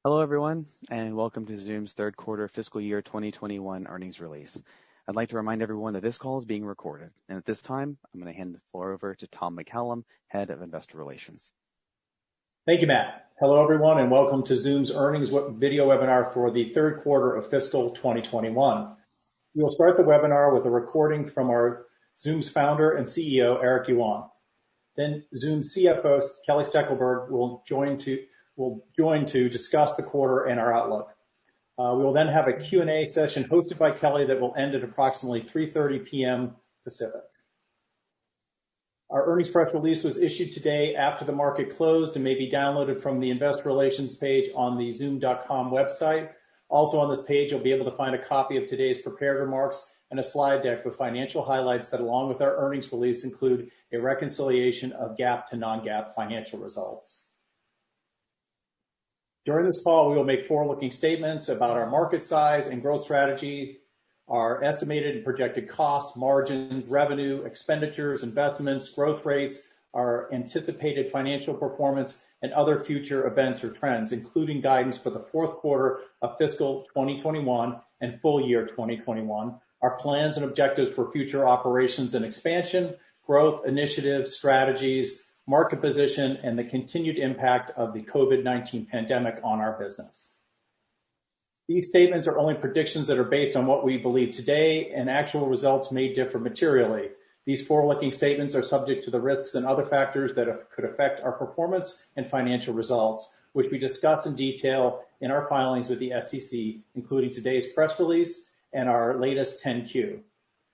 Hello, everyone, and welcome to Zoom's third quarter fiscal year 2021 earnings release. I'd like to remind everyone that this call is being recorded, and at this time, I'm going to hand the floor over to Tom McCallum, Head of Investor Relations. Thank you, Matt. Hello, everyone, and welcome to Zoom's earnings video webinar for the third quarter of fiscal 2021. We will start the webinar with a recording from our Zoom's founder and CEO, Eric Yuan. Then Zoom's CFO, Kelly Steckelberg, will join to discuss the quarter and our outlook. We will then have a Q&A session hosted by Kelly that will end at approximately 3:30 p.m. Pacific. Our earnings press release was issued today after the market closed and may be downloaded from the investor relations page on the zoom.com website. Also on this page, you'll be able to find a copy of today's prepared remarks and a slide deck with financial highlights that, along with our earnings release, include a reconciliation of GAAP to non-GAAP financial results. During this call, we will make forward-looking statements about our market size and growth strategy, our estimated and projected cost, margins, revenue, expenditures, investments, growth rates, our anticipated financial performance, and other future events or trends, including guidance for the fourth quarter of fiscal 2021 and full year 2021, our plans and objectives for future operations and expansion, growth initiatives, strategies, market position, and the continued impact of the COVID-19 pandemic on our business. These statements are only predictions that are based on what we believe today, and actual results may differ materially. These forward-looking statements are subject to the risks and other factors that could affect our performance and financial results, which we discuss in detail in our filings with the SEC, including today's press release and our latest 10-Q.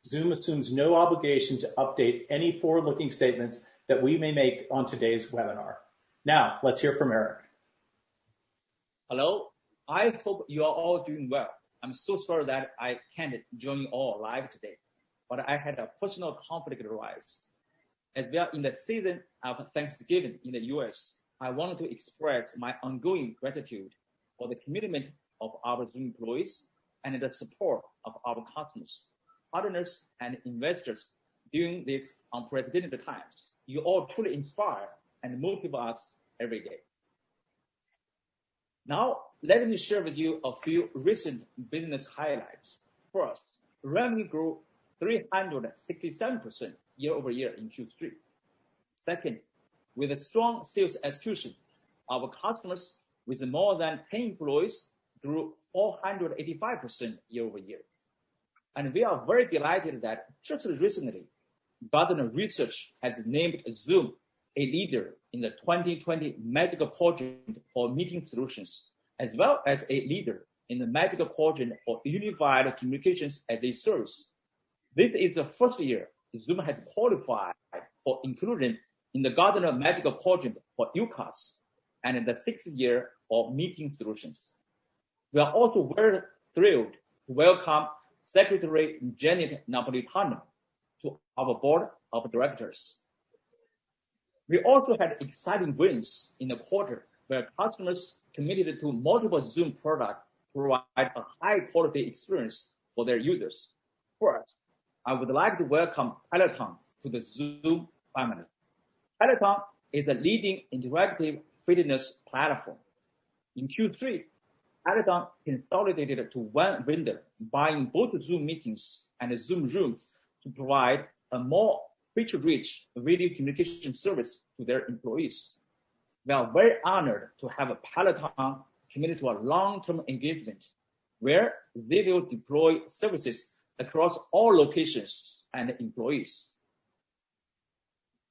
Zoom assumes no obligation to update any forward-looking statements that we may make on today's webinar. Now, let's hear from Eric. Hello, I hope you are all doing well. I'm so sorry that I can't join you all live today, but I had a personal conflict arise. As we are in the season of Thanksgiving in the US, I wanted to express my ongoing gratitude for the commitment of our Zoom employees and the support of our customers, partners, and investors during these unprecedented times. You all truly inspire and motivate us every day. Now, let me share with you a few recent business highlights. First, revenue grew 367% year over year in Q3. Second, with a strong sales execution, our customers with more than 10 employees grew 485% year over year. And we are very delighted that just recently, Gartner Research has named Zoom a leader in the 2020 Magic Quadrant for Meeting Solutions, as well as a leader in the Magic Quadrant for Unified Communications as a Service. This is the first year Zoom has qualified for inclusion in the Gartner Magic Quadrant for UCaaS, and the sixth year for Meeting Solutions. We are also very thrilled to welcome Secretary Janet Napolitano to our board of directors. We also had exciting wins in the quarter where customers committed to multiple Zoom products to provide a high-quality experience for their users. First, I would like to welcome Peloton to the Zoom family. Peloton is a leading interactive fitness platform. In Q3, Peloton consolidated to one vendor, buying both Zoom Meetings and Zoom Rooms to provide a more feature-rich video communication service to their employees. We are very honored to have Peloton committed to a long-term engagement where they will deploy services across all locations and employees.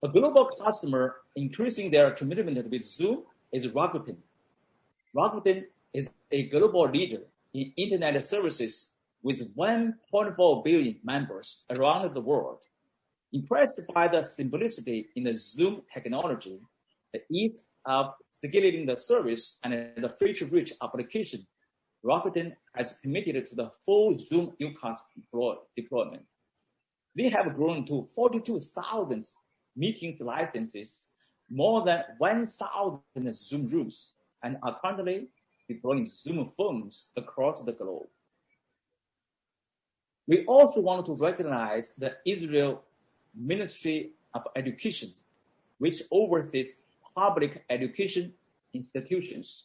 A global customer increasing their commitment with Zoom is Rakuten. Rakuten is a global leader in internet services with 1.4 billion members around the world. Impressed by the simplicity in the Zoom technology, the ease of scaling the service, and the feature-rich application, Rakuten has committed to the full Zoom UCaaS deployment. They have grown to 42,000 meetings licenses, more than 1,000 Zoom Rooms, and are currently deploying Zoom Phones across the globe. We also want to recognize the Israel Ministry of Education, which oversees public education institutions.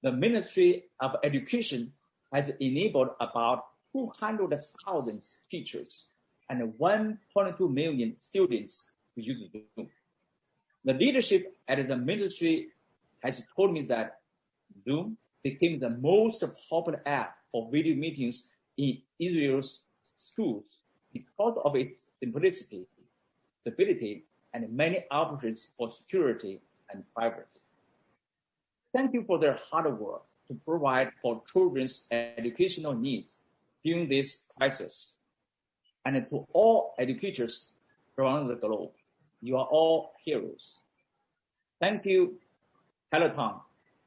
The Ministry of Education has enabled about 200,000 teachers and 1.2 million students to use Zoom. The leadership at the ministry has told me that Zoom became the most popular app for video meetings in Israel's schools because of its simplicity, stability, and many options for security and privacy. Thank you for their hard work to provide for children's educational needs during this crisis. And to all educators around the globe, you are all heroes. Thank you, Peloton.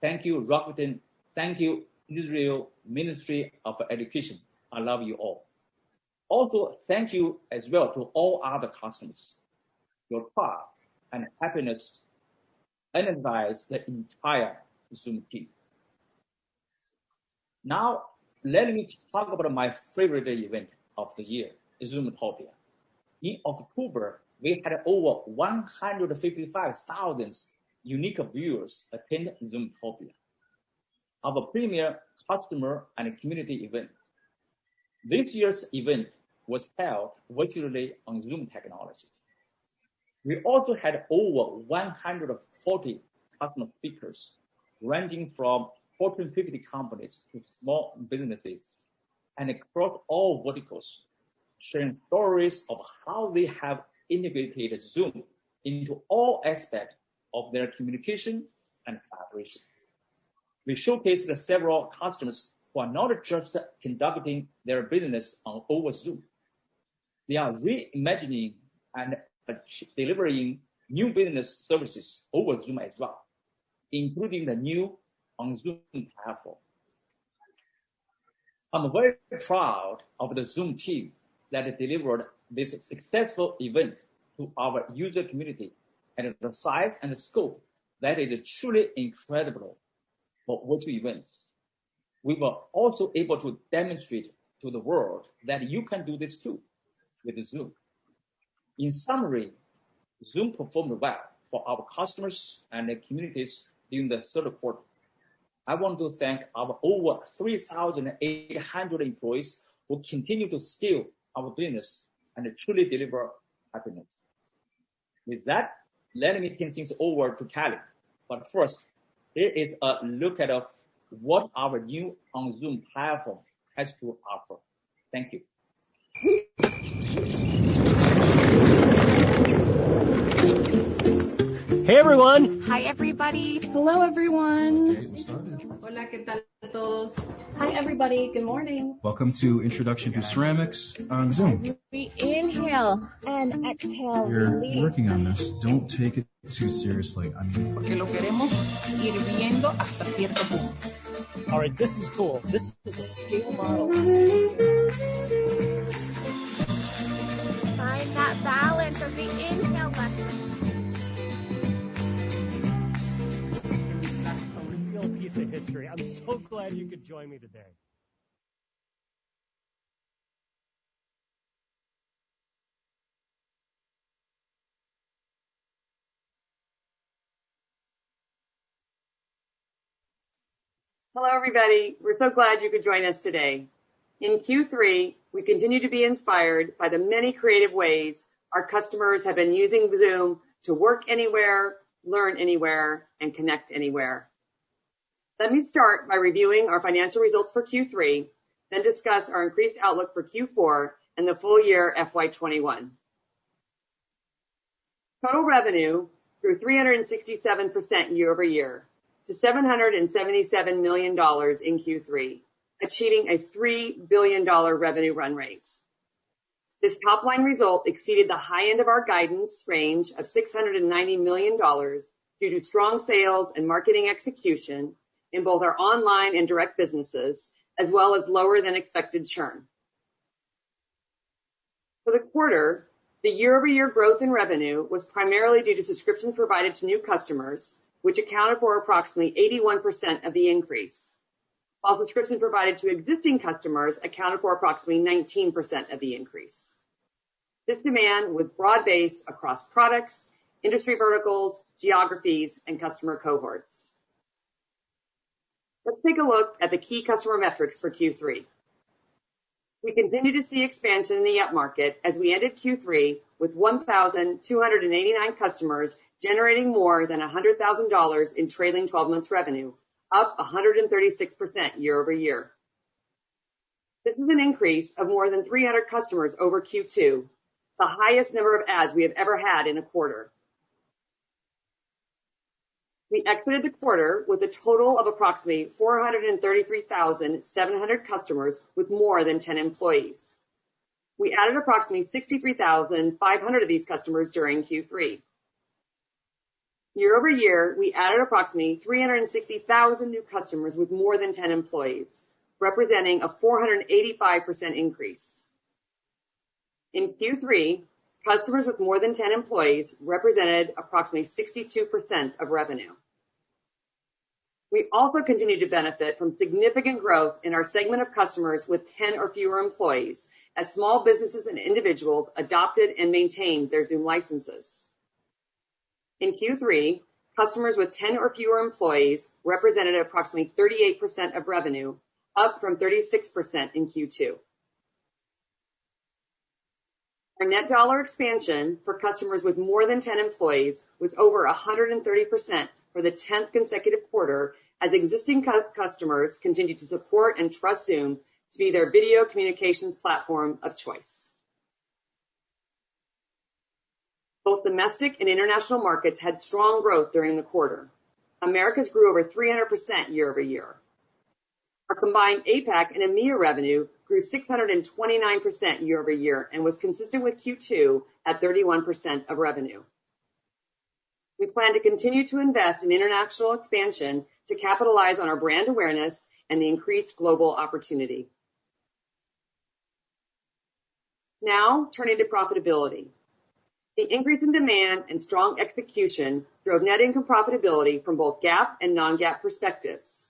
Thank you, Rakuten. Thank you, Israel Ministry of Education. I love you all. Also, thank you as well to all other customers. Your trust and happiness energize the entire Zoom team. Now, let me talk about my favorite event of the year, Zoomtopia. In October, we had over 155,000 unique viewers attend Zoomtopia, our premier customer and community event. This year's event was held virtually on Zoom technology. We also had over 140 customer speakers, ranging from Fortune 50 companies to small businesses, and across all verticals, sharing stories of how they have integrated Zoom into all aspects of their communication and collaboration. We showcased several customers who are not just conducting their business over Zoom. They are reimagining and delivering new business services over Zoom as well, including the new on Zoom platform. I'm very proud of the Zoom team that delivered this successful event to our user community at the size and scope that is truly incredible for virtual events. We were also able to demonstrate to the world that you can do this too with Zoom. In summary, Zoom performed well for our customers and the communities during the third quarter. I want to thank our over 3,800 employees who continue to scale our business and truly deliver happiness. With that, let me turn things over to Kelly. But first, here is a look at what our new on Zoom platform has to offer. Thank you. Hey everyone! Hi everybody! Hello everyone! Hola, ¿qué tal todos? Hi everybody, good morning! Welcome to Introduction to Ceramics on Zoom. As we inhale and exhale, We're release. working on this. Don't take it too seriously. Porque lo queremos ir viendo hasta cierto punto. Alright, this is cool. This is a scale model. find that balance of the inhale button. That's a real piece of history. I'm so glad you could join me today. Hello, everybody. We're so glad you could join us today. In Q3, we continue to be inspired by the many creative ways our customers have been using Zoom to work anywhere, learn anywhere, and connect anywhere. Let me start by reviewing our financial results for Q3, then discuss our increased outlook for Q4 and the full year FY21. Total revenue grew 367% year over year to $777 million in Q3, achieving a $3 billion revenue run rate. This top-line result exceeded the high end of our guidance range of $690 million due to strong sales and marketing execution in both our online and direct businesses, as well as lower than expected churn. For the quarter, the year-over-year growth in revenue was primarily due to subscriptions provided to new customers, which accounted for approximately 81% of the increase, while subscriptions provided to existing customers accounted for approximately 19% of the increase. This demand was broad-based across products, industry verticals, geographies, and customer cohorts. Let's take a look at the key customer metrics for Q3. We continue to see expansion in the upmarket as we ended Q3 with 1,289 customers generating more than $100,000 in trailing 12 months revenue, up 136% year over year. This is an increase of more than 300 customers over Q2, the highest number of adds we have ever had in a quarter. We exited the quarter with a total of approximately 433,700 customers with more than 10 employees. We added approximately 63,500 of these customers during Q3. Year over year, we added approximately 360,000 new customers with more than 10 employees, representing a 485% increase. In Q3, customers with more than 10 employees represented approximately 62% of revenue. We also continue to benefit from significant growth in our segment of customers with 10 or fewer employees as small businesses and individuals adopted and maintained their Zoom licenses. In Q3, customers with 10 or fewer employees represented approximately 38% of revenue, up from 36% in Q2. Our net dollar expansion for customers with more than 10 employees was over 130% for the 10th consecutive quarter as existing customers continue to support and trust Zoom to be their video communications platform of choice. Both domestic and international markets had strong growth during the quarter. Americas grew over 300% year over year. Our combined APAC and EMEA revenue grew 629% year over year and was consistent with Q2 at 31% of revenue. We plan to continue to invest in international expansion to capitalize on our brand awareness and the increased global opportunity. Now, turning to profitability. The increase in demand and strong execution drove net income profitability from both GAAP and non-GAAP perspectives.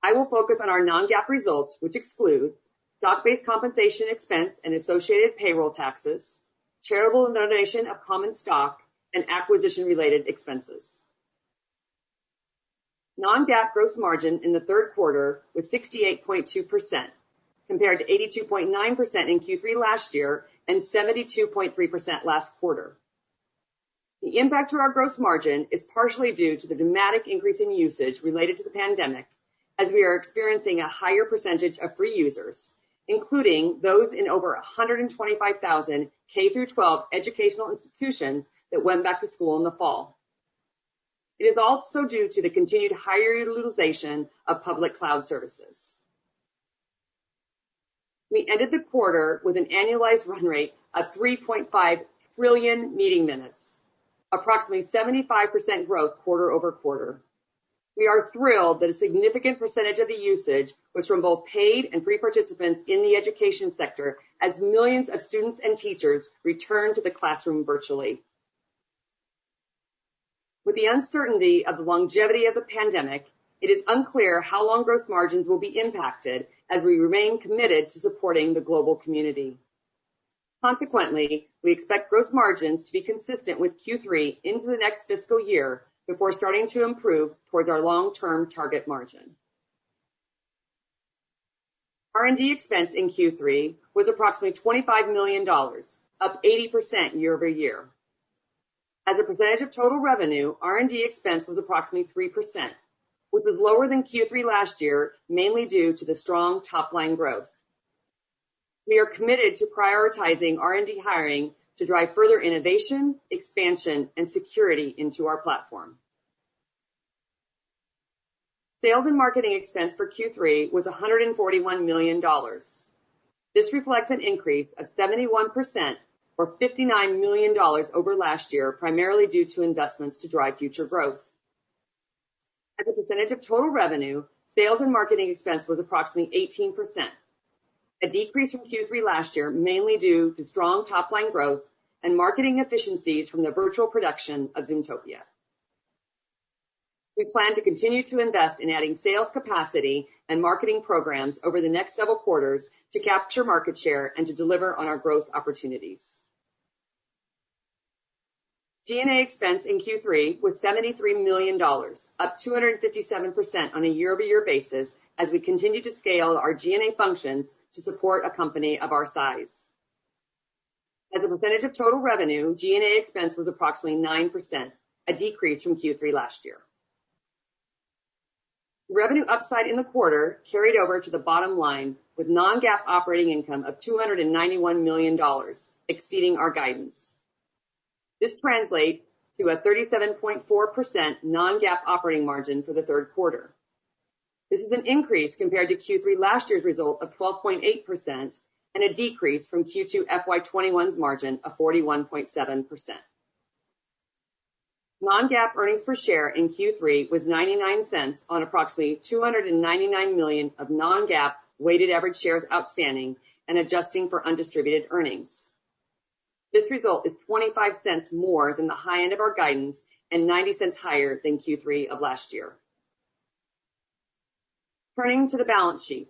I will focus on our non-GAAP results, which exclude stock-based compensation expense and associated payroll taxes, charitable donation of common stock, and acquisition-related expenses. Non-GAAP gross margin in the third quarter was 68.2%, compared to 82.9% in Q3 last year and 72.3% last quarter. The impact to our gross margin is partially due to the dramatic increase in usage related to the pandemic, as we are experiencing a higher percentage of free users, including those in over 125,000 K-12 educational institutions that went back to school in the fall. It is also due to the continued higher utilization of public cloud services. We ended the quarter with an annualized run rate of 3.5 trillion meeting minutes, approximately 75% growth quarter over quarter. We are thrilled that a significant percentage of the usage was from both paid and free participants in the education sector as millions of students and teachers return to the classroom virtually. With the uncertainty of the longevity of the pandemic, it is unclear how long gross margins will be impacted as we remain committed to supporting the global community. Consequently, we expect gross margins to be consistent with Q3 into the next fiscal year before starting to improve towards our long-term target margin. R&D expense in Q3 was approximately $25 million, up 80% year over year. As a percentage of total revenue, R&D expense was approximately 3%, which was lower than Q3 last year, mainly due to the strong top-line growth. We are committed to prioritizing R&D hiring to drive further innovation, expansion, and security into our platform. Sales and marketing expense for Q3 was $141 million. This reflects an increase of 71% or $59 million over last year, primarily due to investments to drive future growth. As a percentage of total revenue, sales and marketing expense was approximately 18%, a decrease from Q3 last year, mainly due to strong top-line growth and marketing efficiencies from the virtual production of Zoomtopia. We plan to continue to invest in adding sales capacity and marketing programs over the next several quarters to capture market share and to deliver on our growth opportunities. G&A expense in Q3 was $73 million, up 257% on a year-over-year basis as we continue to scale our G&A functions to support a company of our size. As a percentage of total revenue, G&A expense was approximately 9%, a decrease from Q3 last year. Revenue upside in the quarter carried over to the bottom line with non-GAAP operating income of $291 million, exceeding our guidance. This translates to a 37.4% non-GAAP operating margin for the third quarter. This is an increase compared to Q3 last year's result of 12.8% and a decrease from Q2 FY21's margin of 41.7%. Non-GAAP earnings per share in Q3 was 99 cents on approximately 299 million of non-GAAP weighted average shares outstanding and adjusting for undistributed earnings. This result is 25 cents more than the high end of our guidance and 90 cents higher than Q3 of last year. Turning to the balance sheet.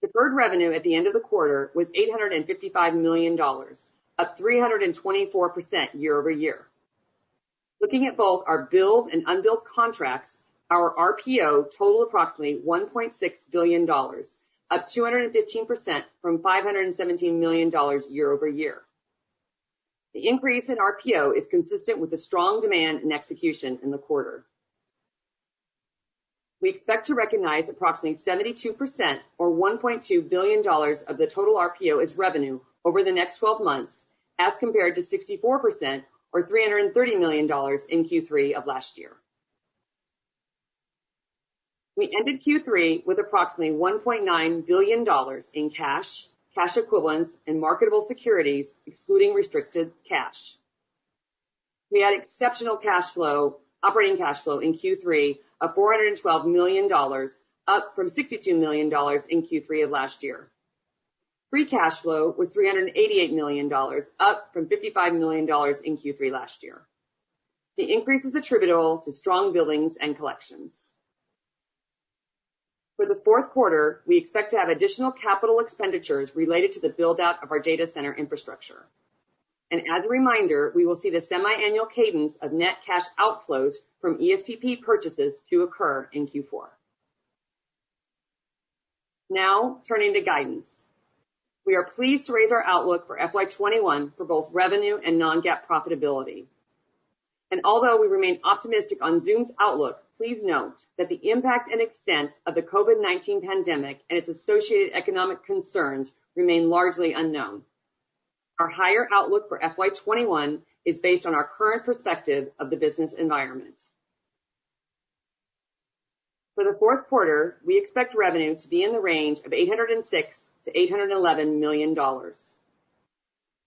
Deferred revenue at the end of the quarter was $855 million, up 324% year over year. Looking at both our billed and unbilled contracts, our RPO totaled approximately $1.6 billion, up 215% from $517 million year over year. The increase in RPO is consistent with the strong demand and execution in the quarter. We expect to recognize approximately 72% or $1.2 billion of the total RPO as revenue over the next 12 months, as compared to 64% or $330 million in Q3 of last year. We ended Q3 with approximately $1.9 billion in cash, cash equivalents, and marketable securities, excluding restricted cash. We had exceptional operating cash flow in Q3 of $412 million, up from $62 million in Q3 of last year. Free cash flow was $388 million, up from $55 million in Q3 last year. The increase is attributable to strong billings and collections. For the fourth quarter, we expect to have additional capital expenditures related to the build-out of our data center infrastructure. And as a reminder, we will see the semi-annual cadence of net cash outflows from ESPP purchases to occur in Q4. Now, turning to guidance. We are pleased to raise our outlook for FY21 for both revenue and non-GAAP profitability. And although we remain optimistic on Zoom's outlook, please note that the impact and extent of the COVID-19 pandemic and its associated economic concerns remain largely unknown. Our higher outlook for FY21 is based on our current perspective of the business environment. For the fourth quarter, we expect revenue to be in the range of $806 to $811 million.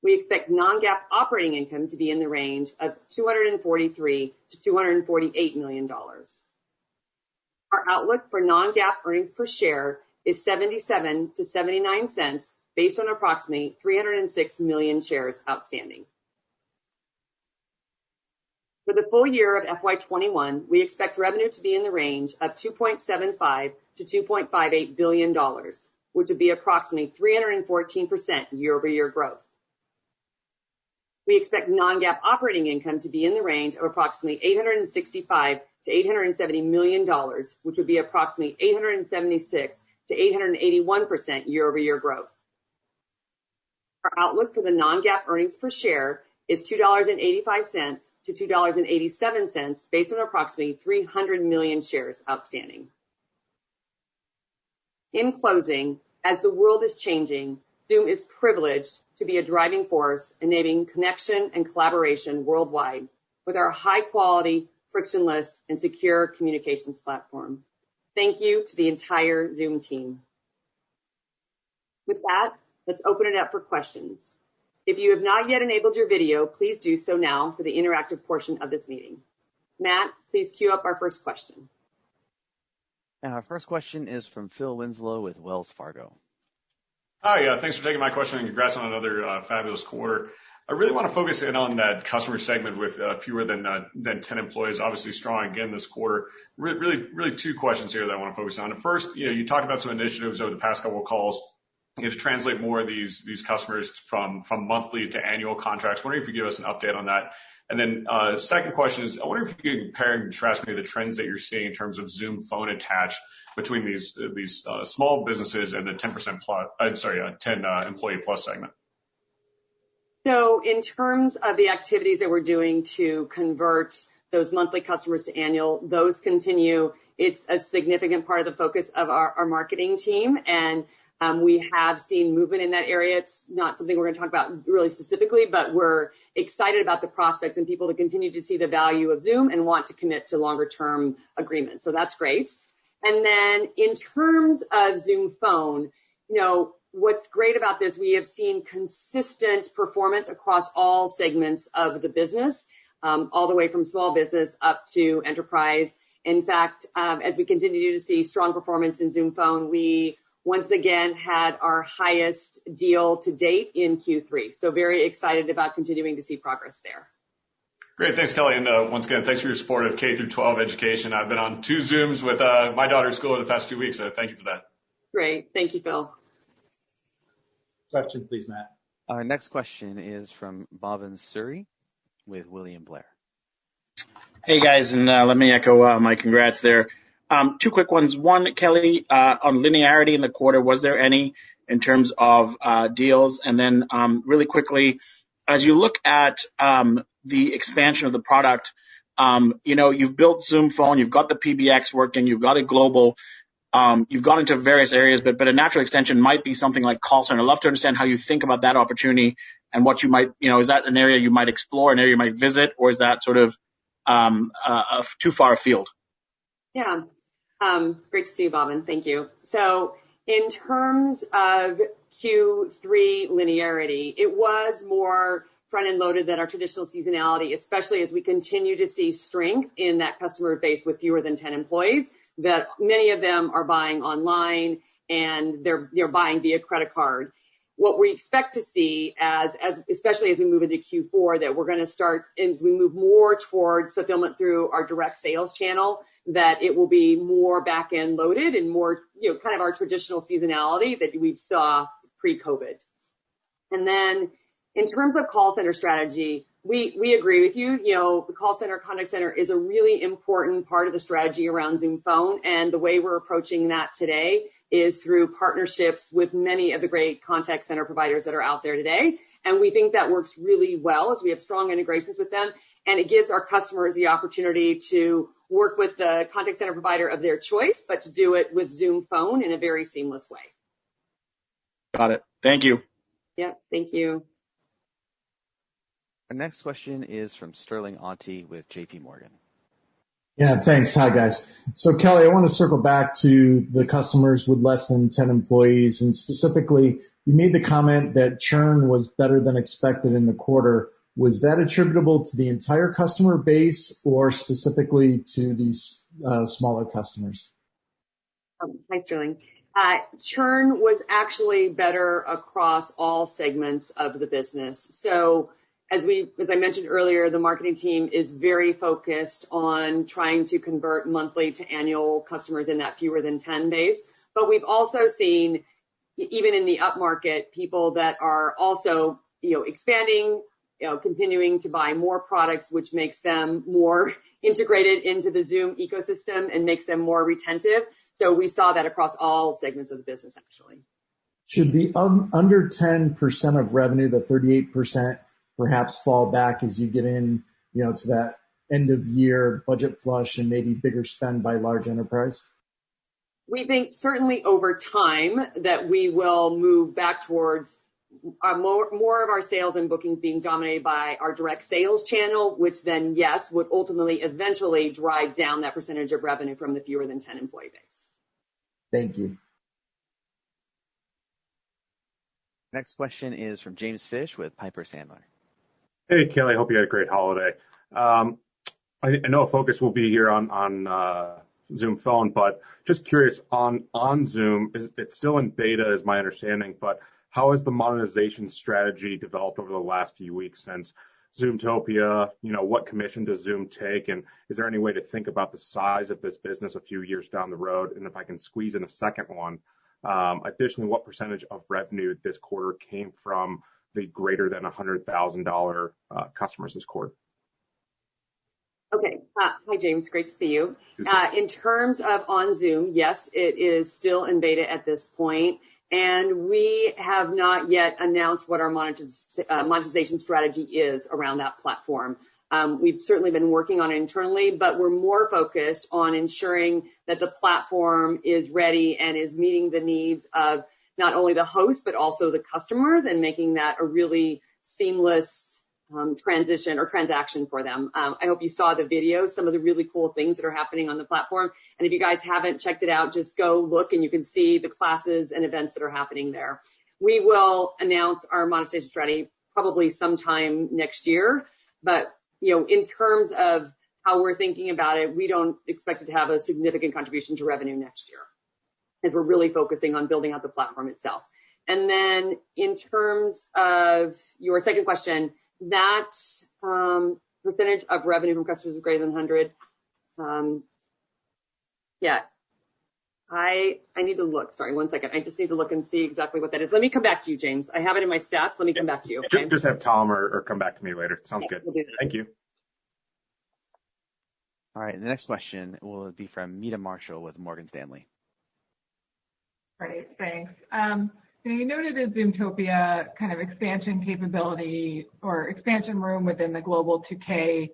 We expect non-GAAP operating income to be in the range of $243 to $248 million. Our outlook for non-GAAP earnings per share is 77 to 79 cents based on approximately 306 million shares outstanding. For the full year of FY21, we expect revenue to be in the range of $2.75 to $2.58 billion, which would be approximately 314% year-over-year growth. We expect non-GAAP operating income to be in the range of approximately $865 to $870 million, which would be approximately 876 to 881% year-over-year growth. Our outlook for the non-GAAP earnings per share is $2.85 to $2.87 based on approximately 300 million shares outstanding. In closing, as the world is changing, Zoom is privileged to be a driving force enabling connection and collaboration worldwide with our high-quality, frictionless, and secure communications platform. Thank you to the entire Zoom team. With that, let's open it up for questions. If you have not yet enabled your video, please do so now for the interactive portion of this meeting. Matt, please queue up our first question. Our first question is from Phil Winslow with Wells Fargo. Hi, thanks for taking my question and congrats on another fabulous quarter. I really want to focus in on that customer segment with fewer than 10 employees, obviously strong again this quarter. Really two questions here that I want to focus on. First, you talked about some initiatives over the past couple of calls to translate more of these customers from monthly to annual contracts. Wondering if you could give us an update on that. And then second question is, I wonder if you could compare and contrast maybe the trends that you're seeing in terms of Zoom Phone attach between these small businesses and the 10% plus, 10 employee plus segment. So in terms of the activities that we're doing to convert those monthly customers to annual, those continue. It's a significant part of the focus of our marketing team, and we have seen movement in that area. It's not something we're going to talk about really specifically, but we're excited about the prospects and people that continue to see the value of Zoom and want to commit to longer term agreements. So that's great. And then in terms of Zoom Phone, what's great about this, we have seen consistent performance across all segments of the business, all the way from small business up to enterprise. In fact, as we continue to see strong performance in Zoom Phone, we once again had our highest deal to date in Q3. So very excited about continuing to see progress there. Great. Thanks, Kelly. And once again, thanks for your support of K through 12 education. I've been on 2 Zooms with my daughter's school over the past 2 weeks, so thank you for that. Great. Thank you, Phil. Question, please, Matt. Our next question is from Bhavin Suri with William Blair. Hey, guys, and let me echo my congrats there. 2 quick ones. One, Kelly, on linearity in the quarter, was there any in terms of deals? And then really quickly, as you look at the expansion of the product, you've built Zoom Phone, you've got the PBX working, you've got it global, you've gone into various areas, but a natural extension might be something like call center. I'd love to understand how you think about that opportunity and what you might, is that an area you might explore, an area you might visit, or is that sort of too far afield? Yeah. Great to see you, Bhavin. Thank you. So in terms of Q3 linearity, it was more front-end loaded than our traditional seasonality, especially as we continue to see strength in that customer base with fewer than 10 employees, that many of them are buying online and they're buying via credit card. What we expect to see especially as we move into Q4, that we're going to start, as we move more towards fulfillment through our direct sales channel, that it will be more back-end loaded and more, kind of our traditional seasonality that we saw pre-COVID. And then in terms of call center strategy, we agree with you. The call center, contact center is a really important part of the strategy around Zoom Phone. And the way we're approaching that today is through partnerships with many of the great contact center providers that are out there today. And we think that works really well as we have strong integrations with them. And it gives our customers the opportunity to work with the contact center provider of their choice, but to do it with Zoom Phone in a very seamless way. Got it. Thank you. Yep. Thank you. Our next question is from Sterling Auty with JP Morgan. Yeah, thanks. Hi, guys. So, Kelly, I want to circle back to the customers with less than 10 employees, and specifically, you made the comment that churn was better than expected in the quarter. Was that attributable to the entire customer base or specifically to these smaller customers? Hi, Sterling. Churn was actually better across all segments of the business. So as I mentioned earlier, the marketing team is very focused on trying to convert monthly to annual customers in that fewer than 10 base. But we've also seen, even in the upmarket, people that are also, expanding, continuing to buy more products, which makes them more integrated into the Zoom ecosystem and makes them more retentive. So we saw that across all segments of the business, actually. Should the under 10% of revenue, the 38%, perhaps fall back as you get in, to that end of year budget flush and maybe bigger spend by large enterprise? We think certainly over time that we will move back towards more of our sales and bookings being dominated by our direct sales channel, which then, yes, would ultimately eventually drive down that percentage of revenue from the fewer than 10 employee base. Thank you. Next question is from James Fish with Piper Sandler. Hey, Kelly, I hope you had a great holiday. I know a focus will be here on Zoom Phone, but just curious on Zoom, it's still in beta is my understanding, but how has the monetization strategy developed over the last few weeks since Zoomtopia? What commission does Zoom take? And is there any way to think about the size of this business a few years down the road? And if I can squeeze in a second one, additionally, what percentage of revenue this quarter came from the greater than $100,000 customers this quarter? Okay. Hi, James. Great to see you. In terms of on Zoom, yes, it is still in beta at this point, and we have not yet announced what our monetization strategy is around that platform. We've certainly been working on it internally, but we're more focused on ensuring that the platform is ready and is meeting the needs of not only the host, but also the customers, and making that a really seamless transition or transaction for them. I hope you saw the video, some of the really cool things that are happening on the platform. And if you guys haven't checked it out, just go look and you can see the classes and events that are happening there. We will announce our monetization strategy probably sometime next year, but in terms of how we're thinking about it, we don't expect it to have a significant contribution to revenue next year, as we're really focusing on building out the platform itself. And then in terms of your second question, that percentage of revenue from customers is greater than 100. I need to look. Sorry, 1 second. I just need to look and see exactly what that is. Let me come back to you, James. I have it in my stats. Let me come back to you. Okay? Just have Tom or come back to me later. Sounds good. We'll do that. Thank you. All right, the next question will be from Meta Marshall with Morgan Stanley. Great, thanks. You noted in Zoomtopia kind of expansion capability or expansion room within the global 2K,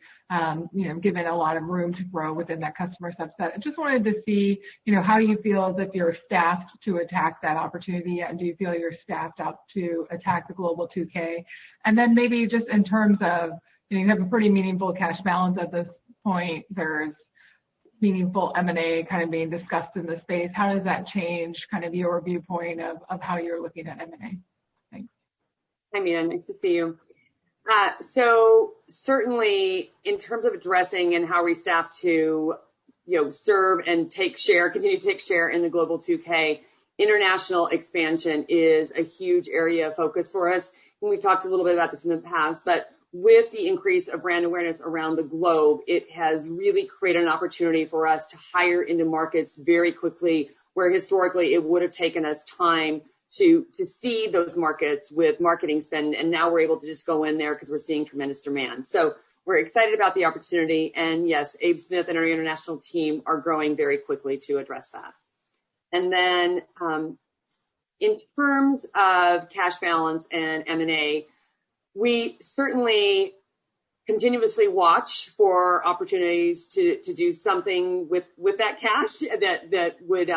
given a lot of room to grow within that customer subset. I just wanted to see, how you feel as if you're staffed to attack that opportunity, and do you feel you're staffed up to attack the global 2K? And then maybe just in terms of, you have a pretty meaningful cash balance at this point. There's meaningful M&A kind of being discussed in the space. How does that change kind of your viewpoint of how you're looking at M&A? Thanks. Hi, Mia. Nice to see you. So certainly in terms of addressing and how we staff to, serve and continue to take share in the global 2K, international expansion is a huge area of focus for us. And we talked a little bit about this in the past, but with the increase of brand awareness around the globe, it has really created an opportunity for us to hire into markets very quickly, where historically it would have taken us time to seed those markets with marketing spend. And now we're able to just go in there because we're seeing tremendous demand. So we're excited about the opportunity. And yes, Abe Smith and our international team are growing very quickly to address that. And then in terms of cash balance and M&A, we certainly continuously watch for opportunities to do something with that cash that would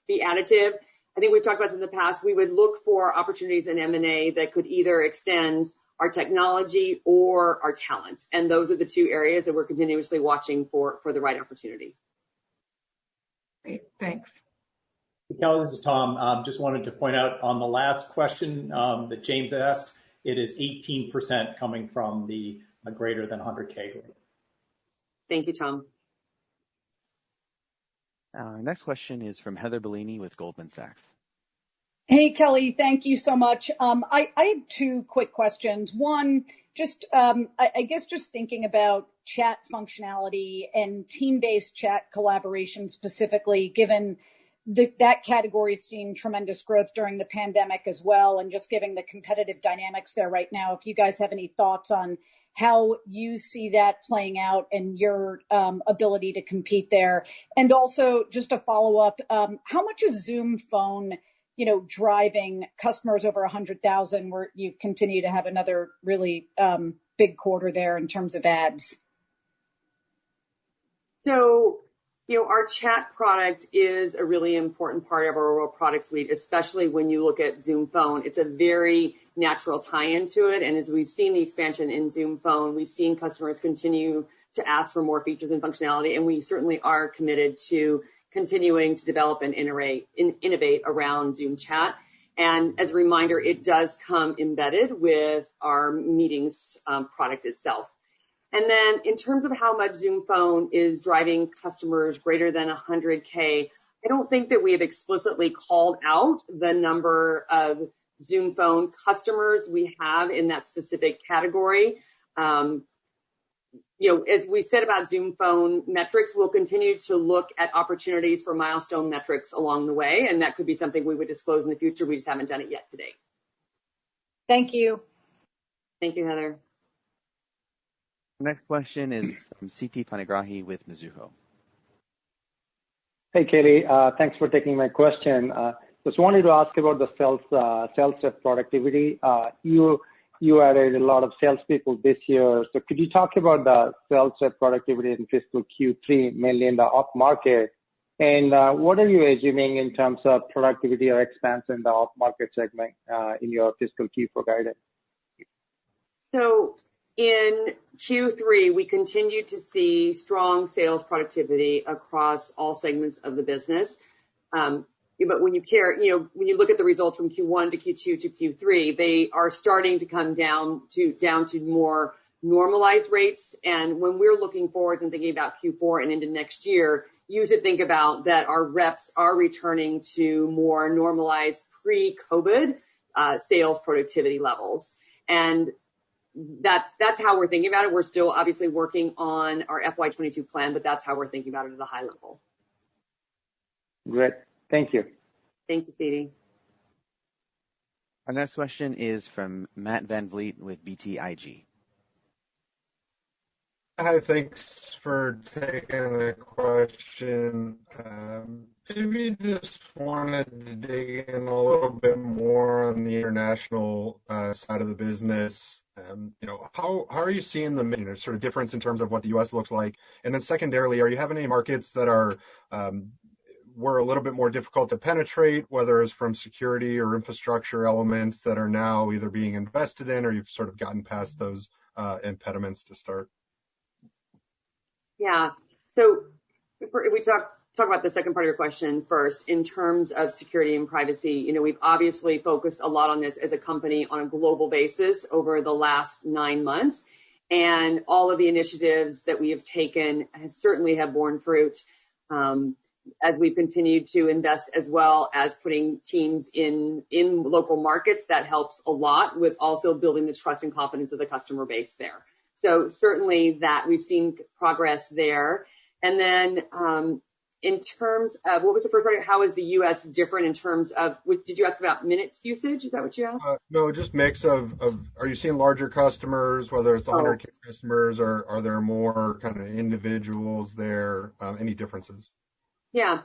be additive. I think we've talked about this in the past. We would look for opportunities in M&A that could either extend our technology or our talent. And those are the two areas that we're continuously watching for the right opportunity. Great, thanks. Kelly, this is Tom. Just wanted to point out on the last question that James asked, it is 18% coming from the greater than 100K group. Thank you, Tom. Our next question is from Heather Bellini with Goldman Sachs. Hey, Kelly, thank you so much. I had two quick questions. One, just I guess just thinking about chat functionality and team-based chat collaboration specifically, given that category has seen tremendous growth during the pandemic as well, and just giving the competitive dynamics there right now, if you guys have any thoughts on how you see that playing out and your ability to compete there. And also, just a follow-up, how much is Zoom Phone, driving customers over 100,000, where you continue to have another really big quarter there in terms of ads? So, our chat product is a really important part of our overall product suite, especially when you look at Zoom Phone. It's a very natural tie-in to it. And as we've seen the expansion in Zoom Phone, we've seen customers continue to ask for more features and functionality. And we certainly are committed to continuing to develop and innovate around Zoom Chat. And as a reminder, it does come embedded with our meetings product itself. And then in terms of how much Zoom Phone is driving customers greater than 100K, I don't think that we have explicitly called out the number of Zoom Phone customers we have in that specific category. As we said about Zoom Phone metrics, we'll continue to look at opportunities for milestone metrics along the way, and that could be something we would disclose in the future. We just haven't done it yet today. Thank you. Thank you, Heather. Next question is from CT Panigrahi with Mizuho. Hey, Kelly. Thanks for taking my question. Just wanted to ask about the sales rep productivity. You added a lot of salespeople this year. So could you talk about the sales rep productivity in fiscal Q3, mainly in the up market? And what are you assuming in terms of productivity or expansion in the up market segment in your fiscal Q4 guidance? So in Q3, we continued to see strong sales productivity across all segments of the business. But when you look at the results from Q1 to Q2 to Q3, they are starting to come down to more normalized rates. And when we're looking forward and thinking about Q4 and into next year, you should think about that our reps are returning to more normalized pre-COVID sales productivity levels. And that's how we're thinking about it. We're still obviously working on our FY22 plan, but that's how we're thinking about it at a high level. Great. Thank you. Thank you, Sadie. Our next question is from Matt Van Vliet with BTIG. Hi, thanks for taking the question. Maybe just wanted to dig in a little bit more on the international side of the business. How are you seeing the sort of difference in terms of what the U.S. looks like? And then secondarily, are you having any markets that were a little bit more difficult to penetrate, whether it's from security or infrastructure elements that are now either being invested in or you've sort of gotten past those impediments to start? Yeah. So if we talk about the second part of your question first, in terms of security and privacy, we've obviously focused a lot on this as a company on a global basis over the last 9 months. And all of the initiatives that we have taken certainly have borne fruit as we've continued to invest, as well as putting teams in local markets. That helps a lot with also building the trust and confidence of the customer base there. So certainly that we've seen progress there. And then in terms of, what was the first part? How is the U.S. different in terms of, did you ask about minutes usage? Is that what you asked? No, just mix of, are you seeing larger customers, whether it's 100 customers, or are there more kind of individuals there? Any differences? Yeah.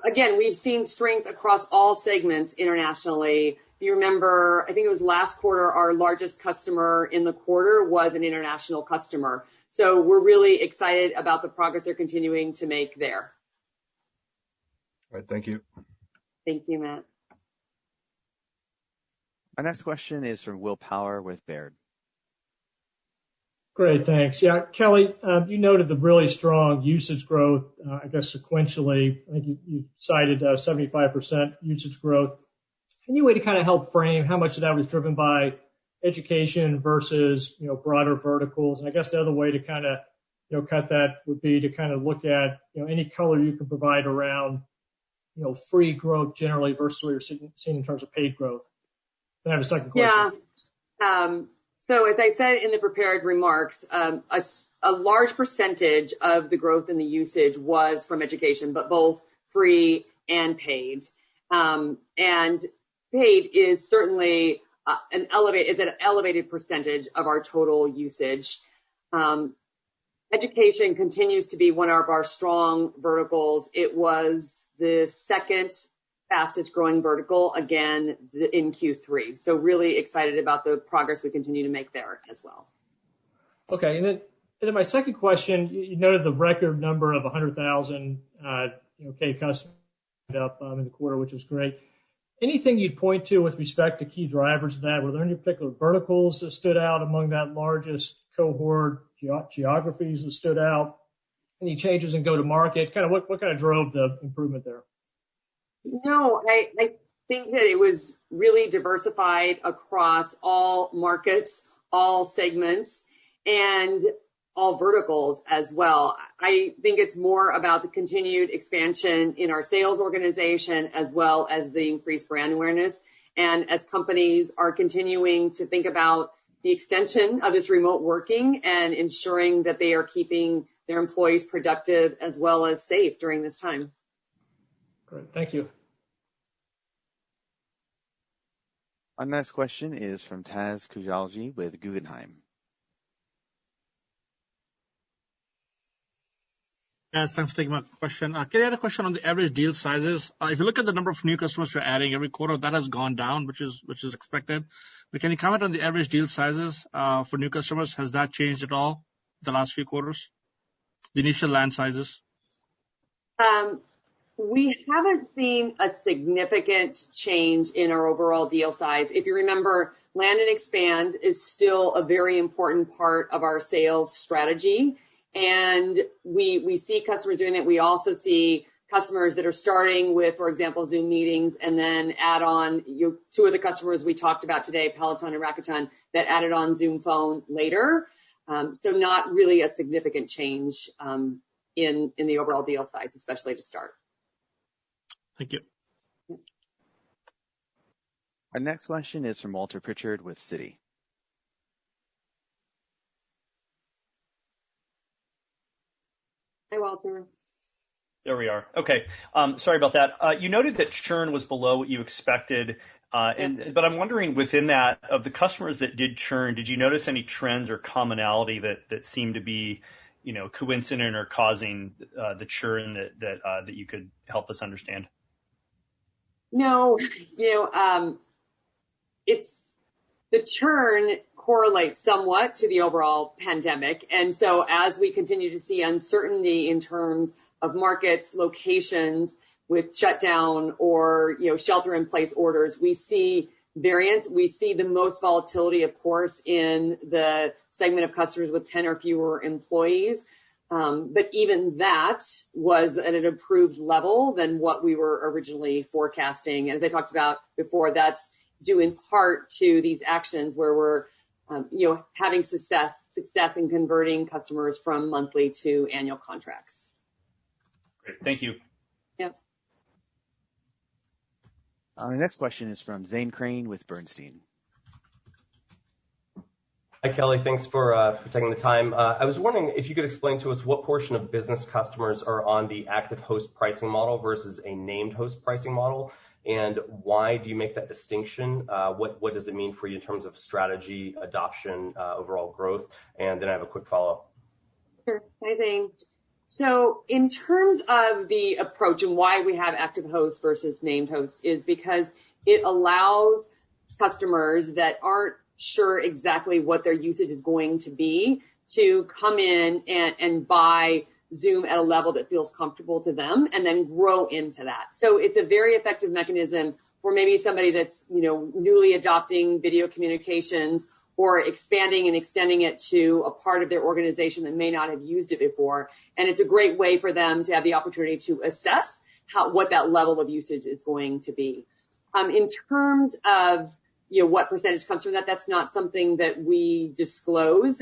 Again, we've seen strength across all segments internationally. If you remember, I think it was last quarter, our largest customer in the quarter was an international customer. So we're really excited about the progress they're continuing to make there. All right. Thank you. Thank you, Matt. Our next question is from Will Power with Baird. Great, thanks. Yeah, Kelly, you noted the really strong usage growth, I guess sequentially. I think you cited 75% usage growth. Any way to kind of help frame how much of that was driven by education versus, broader verticals? And I guess the other way to kind of, cut that would be to kind of look at, any color you can provide around, free growth generally versus what you're seeing in terms of paid growth. Then I have a second question. Yeah. So as I said in the prepared remarks, a large percentage of the growth in the usage was from education, but both free and paid. And paid is certainly an elevated percentage of our total usage. Education continues to be one of our strong verticals. It was the second fastest growing vertical again in Q3. So really excited about the progress we continue to make there as well. Okay. And then my second question, you noted the record number of 100,000 K customers up in the quarter, which was great. Anything you'd point to with respect to key drivers of that? Were there any particular verticals that stood out among that largest cohort, geographies that stood out? Any changes in go-to-market? Kind of what kind of drove the improvement there? No, I think that it was really diversified across all markets, all segments, and all verticals as well. I think it's more about the continued expansion in our sales organization as well as the increased brand awareness. And as companies are continuing to think about the extension of this remote working and ensuring that they are keeping their employees productive as well as safe during this time. Great. Thank you. Our next question is from Taz Koujalgi with Guggenheim. Thanks for taking my question. Kelly, I had a question on the average deal sizes. If you look at the number of new customers you're adding every quarter, that has gone down, which is expected. But can you comment on the average deal sizes for new customers? Has that changed at all the last few quarters? The initial land sizes? We haven't seen a significant change in our overall deal size. If you remember, land and expand is still a very important part of our sales strategy. And we see customers doing that. We also see customers that are starting with, for example, Zoom meetings and then add on two of the customers we talked about today, Peloton and Rakuten, that added on Zoom Phone later. So not really a significant change in the overall deal size, especially to start. Thank you. Our next question is from Walter Pritchard with Citi. Hi, Walter. There we are. Okay. Sorry about that. You noted that churn was below what you expected, but I'm wondering within that, of the customers that did churn, did you notice any trends or commonality that seemed to be, coincident or causing the churn that you could help us understand? No, it's the churn correlates somewhat to the overall pandemic. And so as we continue to see uncertainty in terms of markets, locations with shutdown or, shelter in place orders, we see variance. We see the most volatility, of course, in the segment of customers with 10 or fewer employees. But even that was at an improved level than what we were originally forecasting. And as I talked about before, that's due in part to these actions where we're, having success in converting customers from monthly to annual contracts. Great. Thank you. Yep. Our next question is from Zane Crane with Bernstein. Hi, Kelly. Thanks for taking the time. I was wondering if you could explain to us what portion of business customers are on the active host pricing model versus a named host pricing model, and why do you make that distinction? What does it mean for you in terms of strategy, adoption, overall growth? And then I have a quick follow-up. Sure. Hi, Zane. So in terms of the approach and why we have active host versus named host is because it allows customers that aren't sure exactly what their usage is going to be to come in and buy Zoom at a level that feels comfortable to them and then grow into that. So it's a very effective mechanism for maybe somebody that's, newly adopting video communications or expanding and extending it to a part of their organization that may not have used it before. And it's a great way for them to have the opportunity to assess what that level of usage is going to be. In terms of what percentage comes from that, that's not something that we disclose.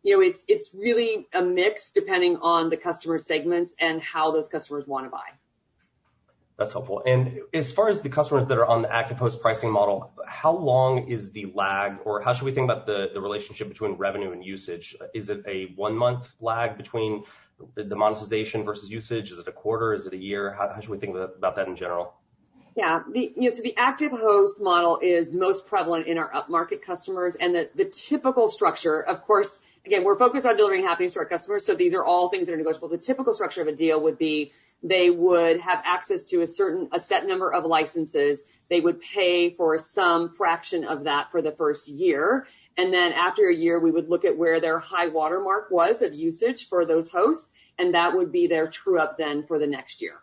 It's really a mix depending on the customer segments and how those customers want to buy. That's helpful. And as far as the customers that are on the active host pricing model, how long is the lag, or how should we think about the relationship between revenue and usage? Is it a 1 month lag between the monetization versus usage? Is it a quarter? Is it a year? How should we think about that in general? Yeah, so the active host model is most prevalent in our upmarket customers, and the typical structure, of course, again, we're focused on delivering happiness to our customers, so these are all things that are negotiable. The typical structure of a deal would be they would have access to a set number of licenses. They would pay for some fraction of that for the first year, and then after a year, we would look at where their high watermark was of usage for those hosts, and that would be their true up then for the next year.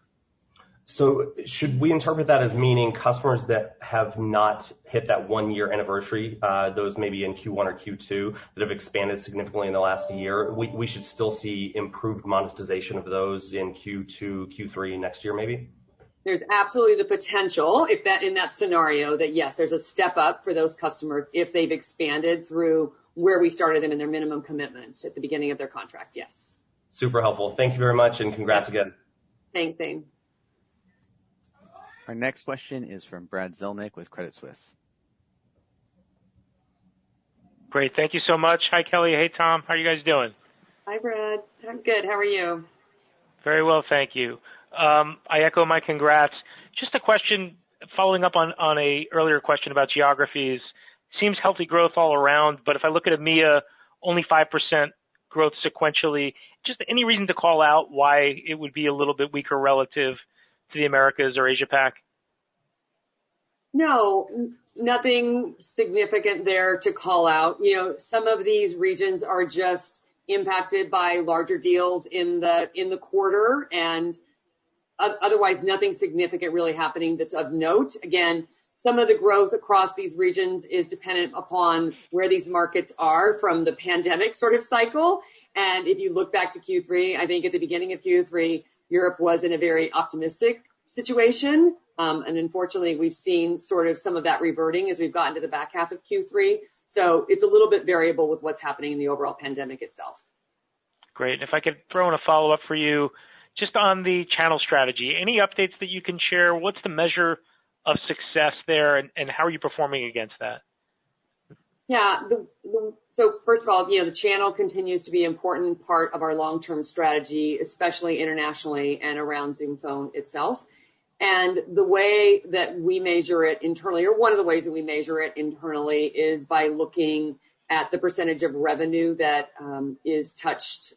So should we interpret that as meaning customers that have not hit that 1 year anniversary, those maybe in Q1 or Q2 that have expanded significantly in the last year, we should still see improved monetization of those in Q2, Q3 next year maybe? There's absolutely the potential in that scenario that yes, there's a step up for those customers if they've expanded through where we started them in their minimum commitments at the beginning of their contract. Yes. Super helpful. Thank you very much and congrats again. Thanks, Zane. Our next question is from Brad Zelnick with Credit Suisse. Great. Thank you so much. Hi, Kelly. Hey, Tom. How are you guys doing? Hi, Brad. I'm good. How are you? Very well, thank you. I echo my congrats. Just a question following up on a earlier question about geographies. Seems healthy growth all around, but if I look at EMEA, only 5% growth sequentially. Just any reason to call out why it would be a little bit weaker relative to the Americas or Asia Pac? No, nothing significant there to call out. Some of these regions are just impacted by larger deals in the quarter, and otherwise nothing significant really happening that's of note. Again, some of the growth across these regions is dependent upon where these markets are from the pandemic sort of cycle. And if you look back to Q3, I think at the beginning of Q3, Europe was in a very optimistic situation. And unfortunately, we've seen sort of some of that reverting as we've gotten to the back half of Q3. So it's a little bit variable with what's happening in the overall pandemic itself. Great. If I could throw in a follow-up for you, just on the channel strategy, any updates that you can share? What's the measure of success there, and how are you performing against that? Yeah. So first of all, the channel continues to be an important part of our long-term strategy, especially internationally and around Zoom Phone itself. And the way that we measure it internally, or one of the ways that we measure it internally, is by looking at the percentage of revenue that is touched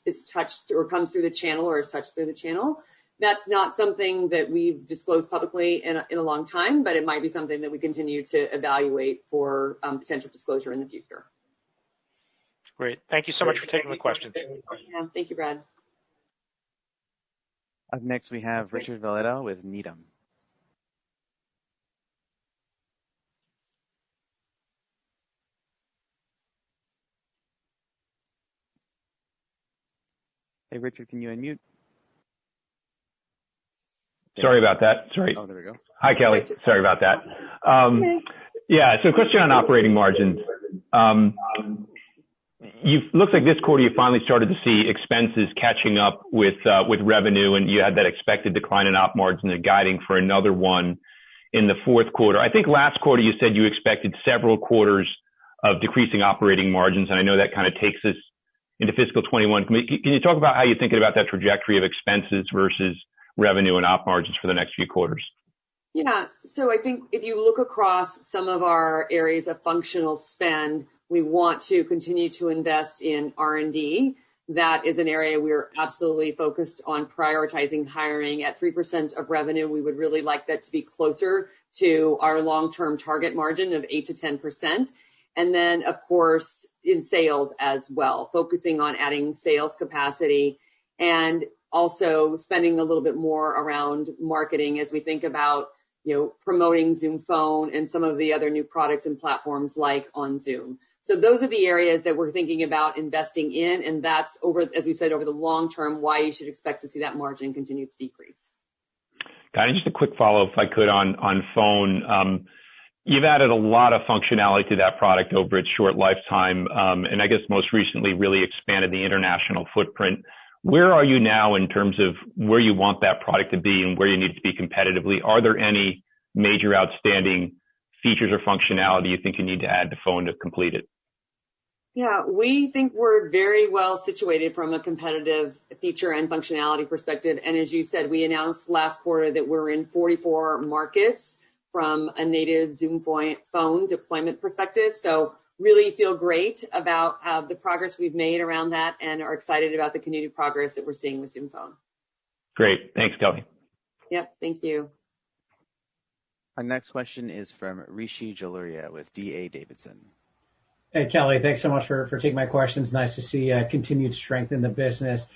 or comes through the channel or is touched through the channel. That's not something that we've disclosed publicly in a long time, but it might be something that we continue to evaluate for potential disclosure in the future. Great. Thank you so much for taking the question. Yeah, thank you, Brad. Up next, we have Richard Valera with Needham. Hey, Richard, can you unmute? Sorry about that. Sorry. Oh, there we go. Hi, Kelly. Sorry about that. Yeah, so question on operating margins. Looks like this quarter you finally started to see expenses catching up with revenue, and you had that expected decline in op margins and guiding for another one in the fourth quarter. I think last quarter you said you expected several quarters of decreasing operating margins, and I know that kind of takes us into fiscal 21. Can you talk about how you're thinking about that trajectory of expenses versus revenue and op margins for the next few quarters? Yeah, so I think if you look across some of our areas of functional spend, we want to continue to invest in R&D. That is an area we're absolutely focused on prioritizing hiring at 3% of revenue. We would really like that to be closer to our long-term target margin of 8 to 10%. And then, of course, in sales as well, focusing on adding sales capacity and also spending a little bit more around marketing as we think about, promoting Zoom Phone and some of the other new products and platforms like on Zoom. So those are the areas that we're thinking about investing in, and that's as we said, over the long term, why you should expect to see that margin continue to decrease. Got it. Just a quick follow-up, if I could, on phone. You've added a lot of functionality to that product over its short lifetime, and I guess most recently really expanded the international footprint. Where are you now in terms of where you want that product to be and where you need it to be competitively? Are there any major outstanding features or functionality you think you need to add to phone to complete it? Yeah, we think we're very well situated from a competitive feature and functionality perspective. And as you said, we announced last quarter that we're in 44 markets from a native Zoom Phone deployment perspective. So really feel great about the progress we've made around that and are excited about the continued progress that we're seeing with Zoom Phone. Great. Thanks, Kelly. Yep, thank you. Our next question is from Rishi Jaluria with D.A. Davidson. Hey, Kelly, thanks so much for taking my questions. Nice to see continued strength in the business.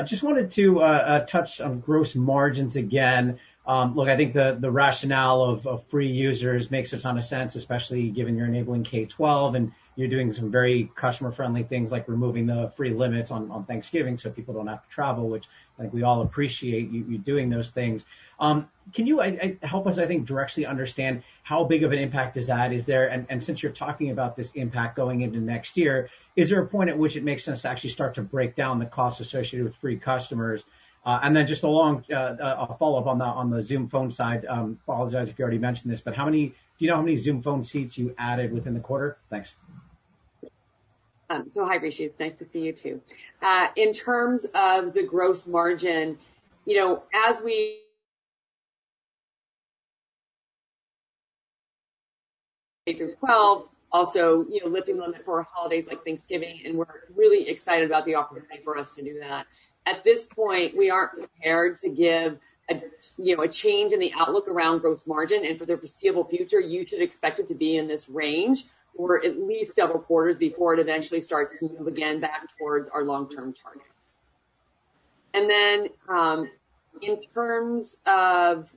Just wanted to touch on gross margins again. Look, I think the rationale of free users makes a ton of sense, especially given you're enabling K-12 and you're doing some very customer-friendly things like removing the free limits on Thanksgiving so people don't have to travel, which I think we all appreciate you doing those things. Can you help us, I think, directly understand how big of an impact is that? Is there, and since you're talking about this impact going into next year, is there a point at which it makes sense to actually start to break down the costs associated with free customers? And then just a follow-up on the Zoom Phone side. Apologize if you already mentioned this, but do you know how many Zoom Phone seats you added within the quarter? Thanks. So hi, Rishi. It's nice to see you too. In terms of the gross margin, as we through 12, also, lifting the limit for holidays like Thanksgiving, and we're really excited about the opportunity for us to do that. At this point, we aren't prepared to give a change in the outlook around gross margin, and for the foreseeable future, you should expect it to be in this range for at least several quarters before it eventually starts to move again back towards our long-term target. And then in terms of,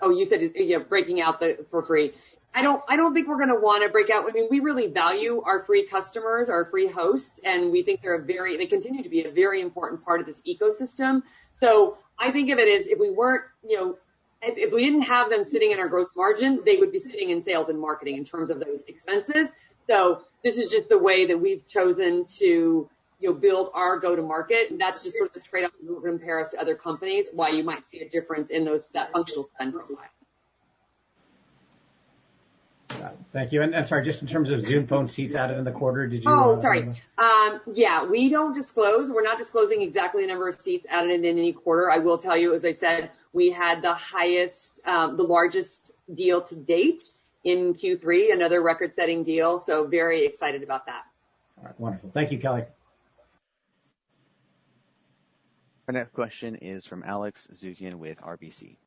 you said breaking out for free. I don't think we're going to want to break out. I mean, we really value our free customers, our free hosts, and we think they continue to be a very important part of this ecosystem. So I think of it as if we weren't, if we didn't have them sitting in our gross margin, they would be sitting in sales and marketing in terms of those expenses. So this is just the way that we've chosen to, build our go-to-market. And that's just sort of the trade-off that we compare us to other companies, why you might see a difference in that functional spend profile. Thank you. And sorry, just in terms of Zoom Phone seats added in the quarter, did you? We don't disclose. We're not disclosing exactly the number of seats added in any quarter. I will tell you, as I said, we had the largest deal to date in Q3, another record-setting deal. So very excited about that. All right, wonderful. Thank you, Kelly. Our next question is from Alex Zukin with RBC.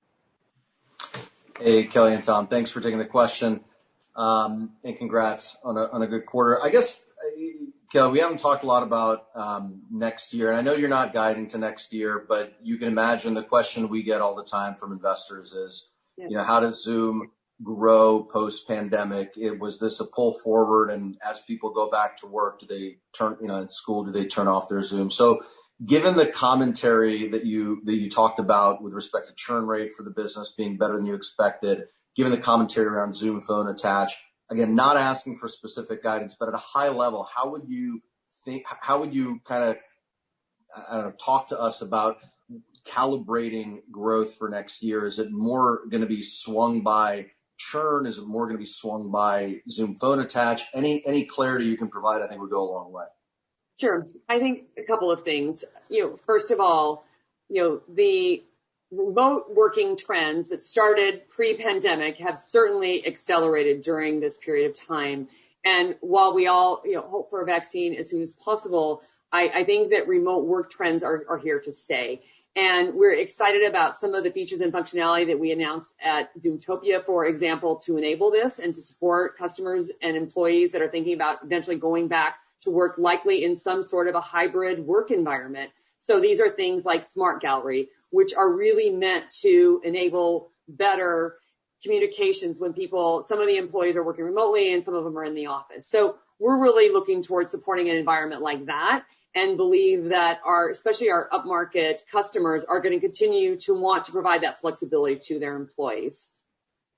Hey, Kelly and Tom, thanks for taking the question. And congrats on a good quarter. I guess, Kelly, we haven't talked a lot about next year. And I know you're not guiding to next year, but you can imagine the question we get all the time from investors is, how does Zoom grow post-pandemic? Was this a pull forward? And as people go back to work, do they turn, in school, do they turn off their Zoom? So given the commentary that you talked about with respect to churn rate for the business being better than you expected, given the commentary around Zoom Phone attach, again, not asking for specific guidance, but at a high level, how would you kind of, talk to us about calibrating growth for next year? Is it more going to be swung by churn? Is it more going to be swung by Zoom Phone attach? Any clarity you can provide, I think would go a long way. Sure. I think a couple of things. First of all, the remote working trends that started pre-pandemic have certainly accelerated during this period of time. And while we all, hope for a vaccine as soon as possible, I think that remote work trends are here to stay. And we're excited about some of the features and functionality that we announced at Zoomtopia, for example, to enable this and to support customers and employees that are thinking about eventually going back to work, likely in some sort of a hybrid work environment. So these are things like Smart Gallery, which are really meant to enable better communications when some of the employees are working remotely and some of them are in the office. So we're really looking towards supporting an environment like that and believe that especially our upmarket customers are going to continue to want to provide that flexibility to their employees.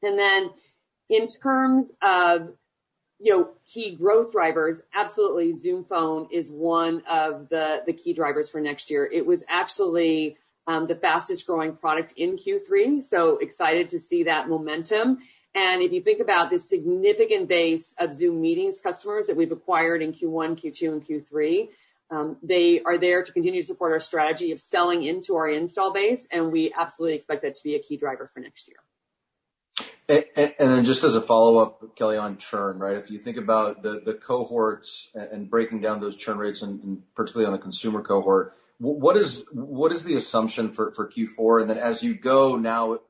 And then in terms of key growth drivers, absolutely Zoom Phone is one of the key drivers for next year. It was actually the fastest growing product in Q3, so excited to see that momentum. And if you think about this significant base of Zoom Meetings customers that we've acquired in Q1, Q2, and Q3, they are there to continue to support our strategy of selling into our install base, and we absolutely expect that to be a key driver for next year. And then just as a follow-up, Kelly, on churn, right? If you think about the cohorts and breaking down those churn rates, and particularly on the consumer cohort, what is the assumption for Q4? And then as you go now,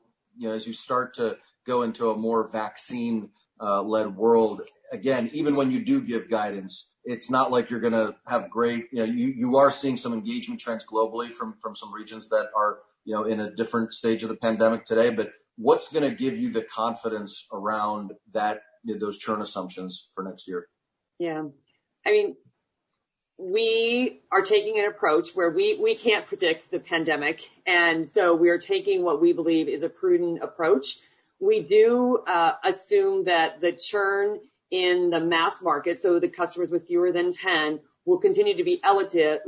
as you start to go into a more vaccine-led world, again, even when you do give guidance, it's not like you're going to have great, you are seeing some engagement trends globally from some regions that are, in a different stage of the pandemic today, but what's going to give you the confidence around that, those churn assumptions for next year? Yeah. I mean, we are taking an approach where we can't predict the pandemic. And so we are taking what we believe is a prudent approach. We do assume that the churn in the mass market, so the customers with fewer than 10, will continue to be elevated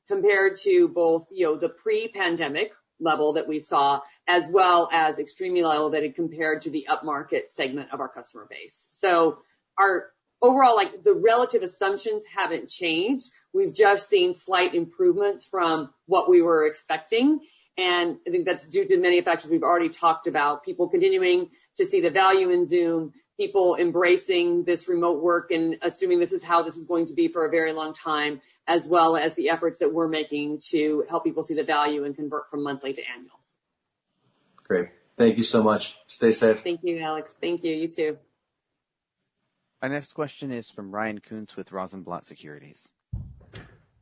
compared to both, the pre-pandemic level that we saw, as well as extremely elevated compared to the upmarket segment of our customer base. So our overall, the relative assumptions haven't changed. We've just seen slight improvements from what we were expecting. And I think that's due to many factors we've already talked about, people continuing to see the value in Zoom, people embracing this remote work and assuming this is how this is going to be for a very long time, as well as the efforts that we're making to help people see the value and convert from monthly to annual. Great. Thank you so much. Stay safe. Thank you, Alex. Thank you. You too. Our next question is from Ryan Kuntz with Rosenblatt Securities.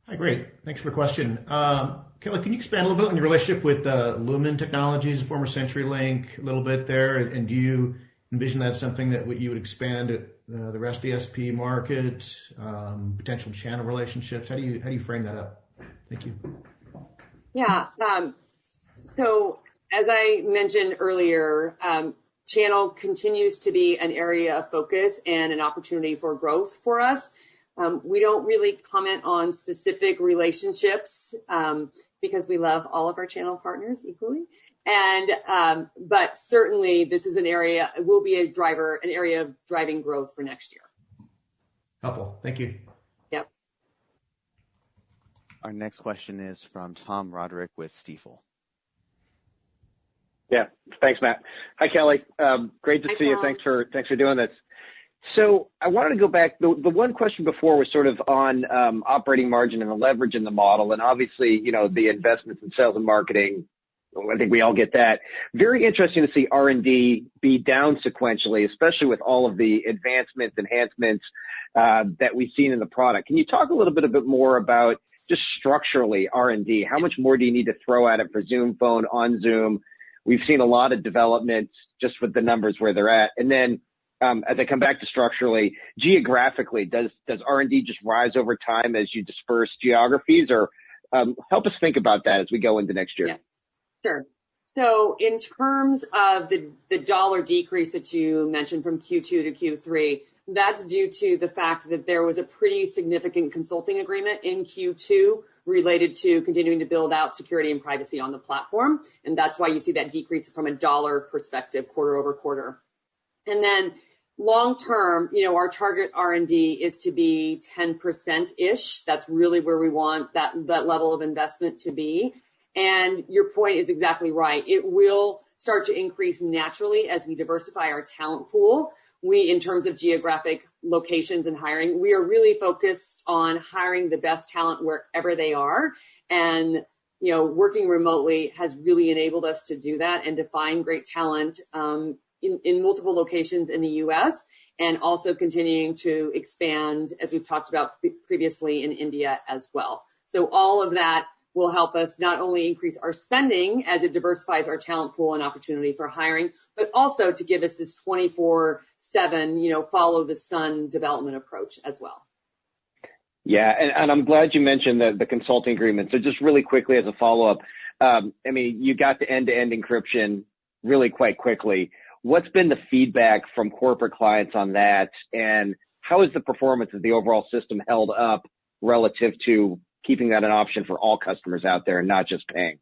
Hi, great. Thanks for the question. Kelly, can you expand a little bit on your relationship with Lumen Technologies, former CenturyLink, a little bit there? And do you envision that as something that you would expand the REST DSP market, potential channel relationships? How do you frame that up? Thank you. Yeah. So as I mentioned earlier, channel continues to be an area of focus and an opportunity for growth for us. We don't really comment on specific relationships because we love all of our channel partners equally. And but certainly this is an area, it will be an area of driving growth for next year. Helpful. Thank you. Yep. Our next question is from Tom Roderick with Stifel. Yeah, thanks, Matt. Hi, Kelly. Great to see you. Thanks for doing this. So I wanted to go back. The one question before was sort of on operating margin and the leverage in the model, and obviously, the investments in sales and marketing. I think we all get that. Very interesting to see R&D be down sequentially, especially with all of the enhancements that we've seen in the product. Can you talk a little bit more about just structurally R&D? How much more do you need to throw at it for Zoom Phone, on Zoom? We've seen a lot of developments just with the numbers where they're at. And then as I come back to structurally, geographically, does R&D just rise over time as you disperse geographies, or help us think about that as we go into next year? Yeah, sure. So in terms of the dollar decrease that you mentioned from Q2 to Q3, that's due to the fact that there was a pretty significant consulting agreement in Q2 related to continuing to build out security and privacy on the platform. And that's why you see that decrease from a dollar perspective quarter over quarter. And then long term, our target R&D is to be 10%-ish. That's really where we want that level of investment to be. And your point is exactly right. It will start to increase naturally as we diversify our talent pool. In terms of geographic locations and hiring, we are really focused on hiring the best talent wherever they are. And, working remotely has really enabled us to do that and to find great talent in multiple locations in the U.S. and also continuing to expand, as we've talked about previously, in India as well. So all of that will help us not only increase our spending as it diversifies our talent pool and opportunity for hiring, but also to give us this 24/7, follow the sun development approach as well. Yeah, and I'm glad you mentioned the consulting agreement. So just really quickly as a follow-up, you got the end-to-end encryption really quite quickly. What's been the feedback from corporate clients on that, and how is the performance of the overall system held up relative to keeping that an option for all customers out there and not just paying?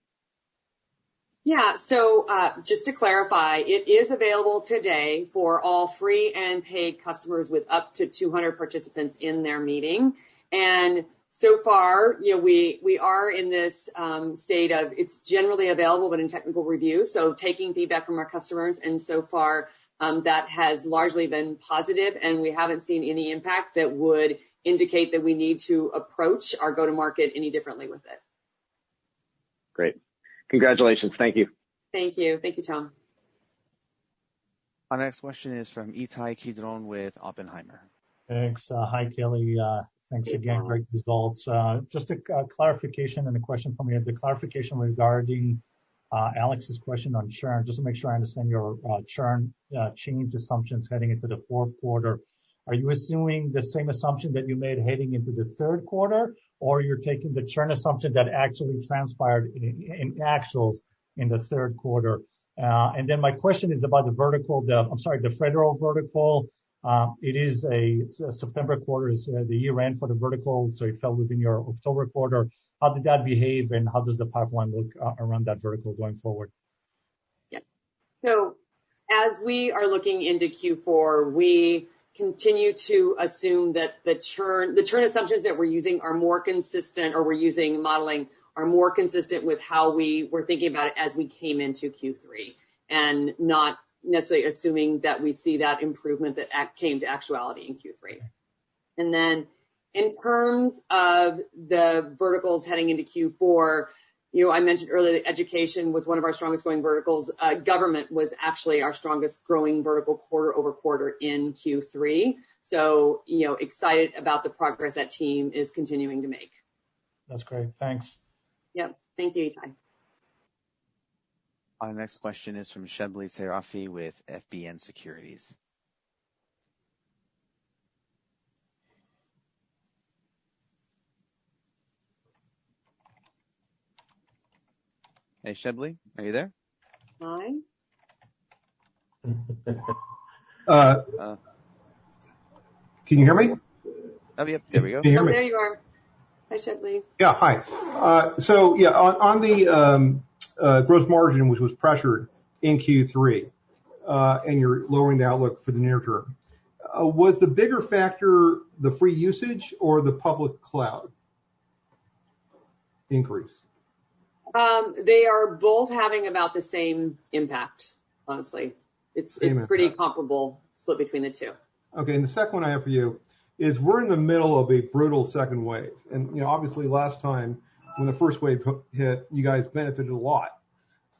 Yeah, so just to clarify, it is available today for all free and paid customers with up to 200 participants in their meeting. And so far, we are in this state of it's generally available, but in technical review. So taking feedback from our customers, and so far that has largely been positive, and we haven't seen any impact that would indicate that we need to approach our go-to-market any differently with it. Great. Congratulations. Thank you. Thank you. Thank you, Tom. Our next question is from Ittai Kidron with Oppenheimer. Thanks. Hi, Kelly. Thanks again. Great results. Just a clarification and a question from you. The clarification regarding Alex's question on churn, just to make sure I understand your churn change assumptions heading into the fourth quarter. Are you assuming the same assumption that you made heading into the third quarter, or you're taking the churn assumption that actually transpired in actuals in the third quarter? And then my question is about the federal vertical. It is a September quarter is the year end for the vertical, so it fell within your October quarter. How did that behave, and how does the pipeline look around that vertical going forward? Yeah. So as we are looking into Q4, we continue to assume that the churn assumptions that we're using are more consistent, or we're using modeling are more consistent with how we were thinking about it as we came into Q3, and not necessarily assuming that we see that improvement that came to actuality in Q3. And then in terms of the verticals heading into Q4, I mentioned earlier that education was one of our strongest growing verticals. Government was actually our strongest growing vertical quarter over quarter in Q3. So, excited about the progress that team is continuing to make. That's great. Thanks. Yep. Thank you, Itai. Our next question is from Shebly Serafi with FBN Securities. Hey, Shebly, are you there? Hi. Can you hear me? Oh, yep, there we go. Can you hear me? There you are. Hi, Shebly. Yeah, hi. On the gross margin, which was pressured in Q3, and you're lowering the outlook for the near term, was the bigger factor the free usage or the public cloud increase? They are both having about the same impact, honestly. It's pretty comparable split between the two. Okay, and the second one I have for you is we're in the middle of a brutal second wave. And, obviously last time when the first wave hit, you guys benefited a lot.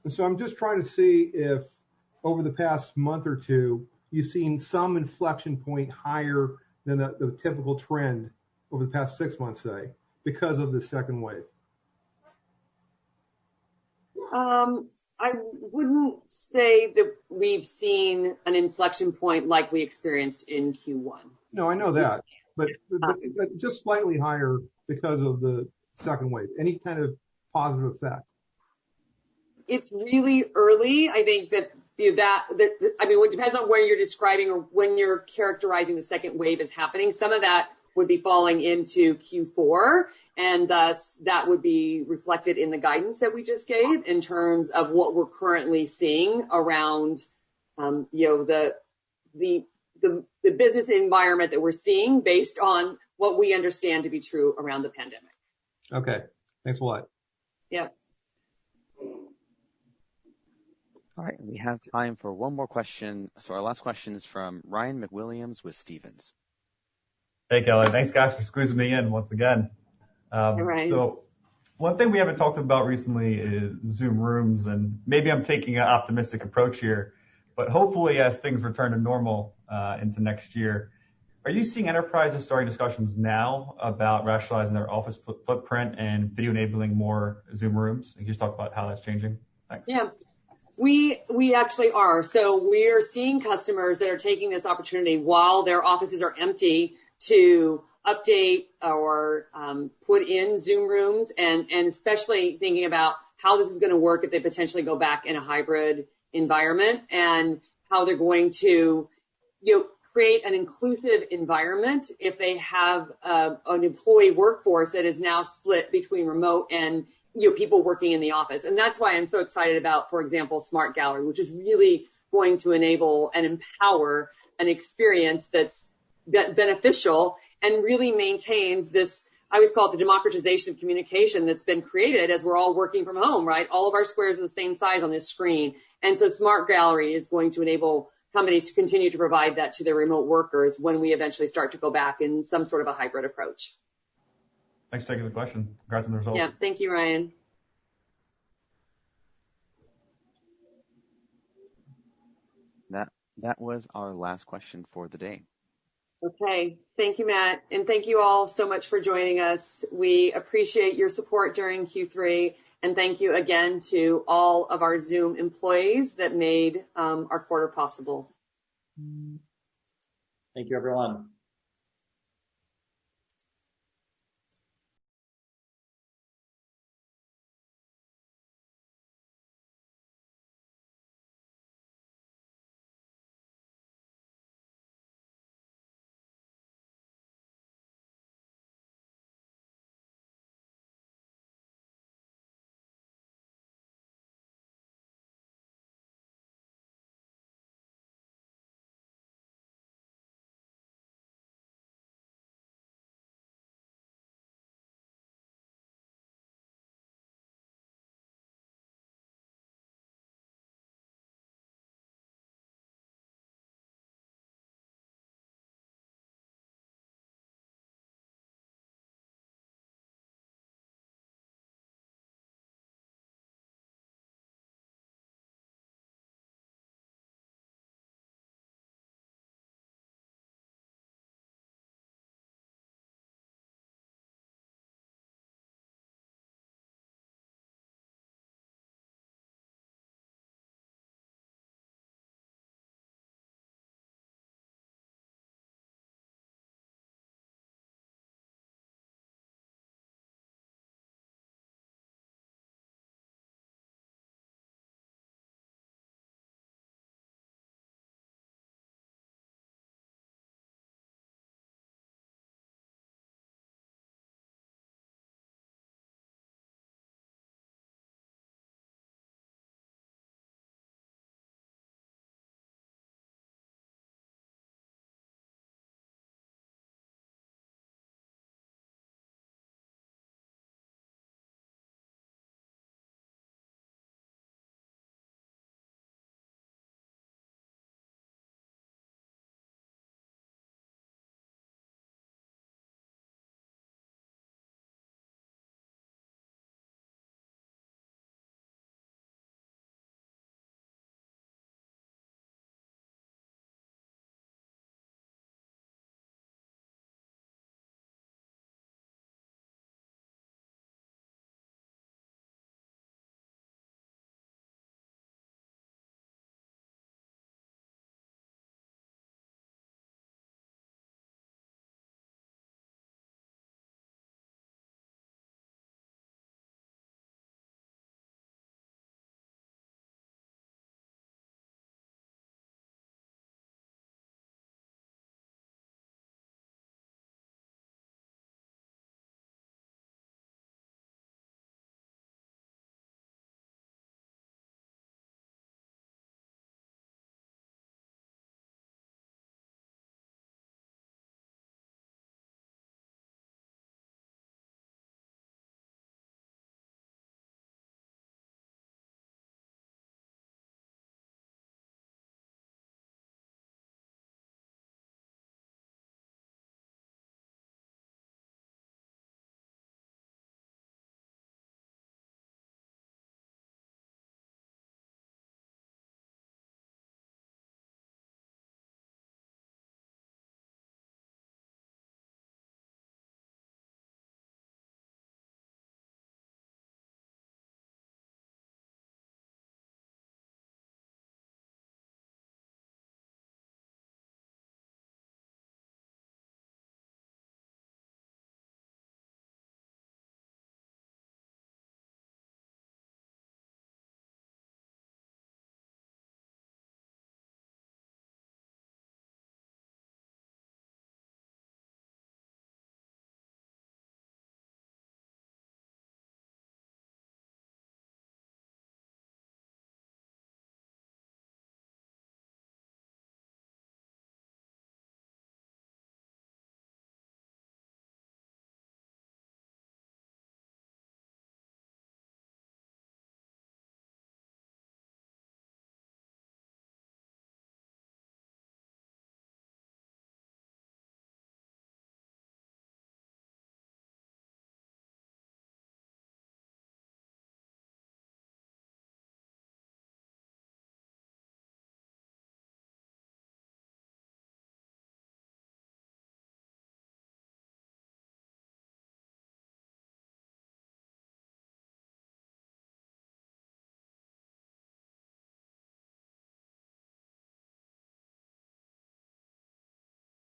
And so I'm just trying to see if over the past month or two, you've seen some inflection point higher than the typical trend over the past 6 months, say, because of the second wave. I wouldn't say that we've seen an inflection point like we experienced in Q1. No, I know that, but just slightly higher because of the second wave. Any kind of positive effect? It's really early. I think that it depends on where you're describing or when you're characterizing the second wave is happening. Some of that would be falling into Q4, and thus that would be reflected in the guidance that we just gave in terms of what we're currently seeing around, the business environment that we're seeing based on what we understand to be true around the pandemic. Okay. Thanks a lot. Yeah. All right. We have time for one more question. So our last question is from Ryan McWilliams with Stephens. Hey, Kelly. Thanks, guys, for squeezing me in once again. So one thing we haven't talked about recently is Zoom Rooms, and maybe I'm taking an optimistic approach here, but hopefully as things return to normal into next year, are you seeing enterprises starting discussions now about rationalizing their office footprint and video enabling more Zoom Rooms? Can you just talk about how that's changing? Thanks. Yeah. We actually are. So we are seeing customers that are taking this opportunity while their offices are empty to update or put in Zoom Rooms, and especially thinking about how this is going to work if they potentially go back in a hybrid environment, and how they're going to create an inclusive environment if they have an employee workforce that is now split between remote and people working in the office. And that's why I'm so excited about, for example, Smart Gallery, which is really going to enable and empower an experience that's beneficial and really maintains this, I always call it the democratization of communication that's been created as we're all working from home, right? All of our squares are the same size on this screen. And so Smart Gallery is going to enable companies to continue to provide that to their remote workers when we eventually start to go back in some sort of a hybrid approach. Thanks for taking the question. Congrats on the results. Yeah, thank you, Ryan. That was our last question for the day. Okay. Thank you, Matt. And thank you all so much for joining us. We appreciate your support during Q3. And thank you again to all of our Zoom employees that made our quarter possible. Thank you, everyone.